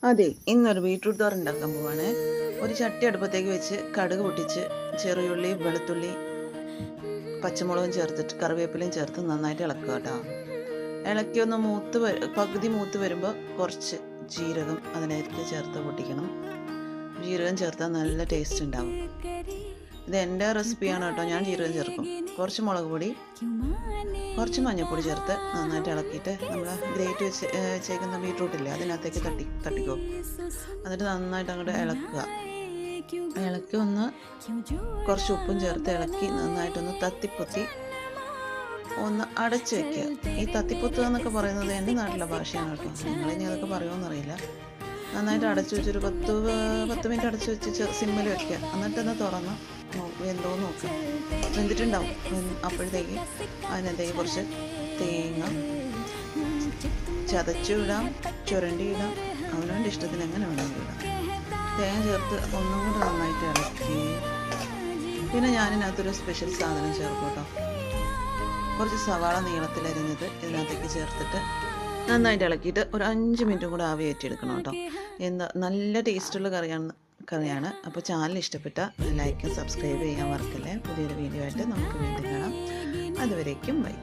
അതെ, ഇന്നൊരു ബീട്രൂട്ട് തോരൻ ഉണ്ടാക്കാൻ പോവാണ്. ഒരു ചട്ടി അടുപ്പത്തേക്ക് വെച്ച് കടുക് പൊട്ടിച്ച് ചെറിയുള്ളി, വെളുത്തുള്ളി, പച്ചമുളകും ചേർത്തിട്ട് കറിവേപ്പിലയും ചേർത്ത് നന്നായിട്ട് ഇളക്കുക കേട്ടോ. ഇളക്കി ഒന്ന് പകുതി മൂത്ത് വരുമ്പോൾ കുറച്ച് ജീരകം അതിനകത്ത് ചേർത്ത് പൊട്ടിക്കണം. ജീരകം ചേർത്താൽ നല്ല ടേസ്റ്റ് ഉണ്ടാവും. ഇത് എൻ്റെ റെസിപ്പിയാണ് കേട്ടോ. ഞാൻ ജീരകം ചേർക്കും. കുറച്ച് മുളക് പൊടി, കുറച്ച് മഞ്ഞൾപ്പൊടി ചേർത്ത് നന്നായിട്ട് ഇളക്കിയിട്ട് നമ്മൾ ഗ്രേറ്റ് വെച്ചേക്കുന്ന ബീട്രൂട്ടില്ലേ അതിനകത്തേക്ക് തട്ടിക്കോ. എന്നിട്ട് നന്നായിട്ട് അങ്ങോട്ട് ഇളക്കി ഒന്ന് കുറച്ച് ഉപ്പും ചേർത്ത് ഇളക്കി നന്നായിട്ടൊന്ന് തത്തിപ്പൊത്തി ഒന്ന് അടച്ചു വെക്കുക. ഈ തത്തിപ്പൊത്തുക എന്നൊക്കെ പറയുന്നത് എൻ്റെ നാട്ടിലെ ഭാഷയാണ് കേട്ടോ. നിങ്ങളിനി അതൊക്കെ പറയുമെന്നറിയില്ല. നന്നായിട്ട് അടച്ചു വെച്ചൊരു 10 മിനിറ്റ് അടച്ചു വെച്ച് സിമ്മിൽ വെക്കുക. എന്നിട്ടൊന്ന് തുറന്ന് വെന്തോ നോക്കുക. വെന്തിട്ടുണ്ടാവും. അപ്പോഴത്തേക്ക് അതിനകത്തേക്ക് കുറച്ച് തേങ്ങ ചതച്ചു ഇടാം, ചുരണ്ടി ഇടാം, അവനവൻ്റെ ഇഷ്ടത്തിന് എങ്ങനെ വേണമെങ്കിലും ഇടാം. തേങ്ങ ചേർത്ത് ഒന്നും കൂടെ നന്നായിട്ട് ഇളക്കി. പിന്നെ ഞാനിതിനകത്തൊരു സ്പെഷ്യൽ സാധനം ചേർക്കും കേട്ടോ. കുറച്ച് സവാള നീളത്തിലരിഞ്ഞത് ഇതിനകത്തേക്ക് ചേർത്തിട്ട് നന്നായിട്ട് ഇളക്കിയിട്ട് ഒരു 5 മിനിറ്റും കൂടെ ആവി കയറ്റിയെടുക്കണം കേട്ടോ. നല്ല ടേസ്റ്റുള്ള കറിയാണ്. അപ്പോൾ ചാനൽ ഇഷ്ടപ്പെട്ട ലൈക്കും സബ്സ്ക്രൈബ് ചെയ്യാൻ മറക്കല്ലേ. പുതിയൊരു വീഡിയോ ആയിട്ട് നമുക്ക് വീണ്ടും കാണാം. അതുവരേക്കും ബൈ.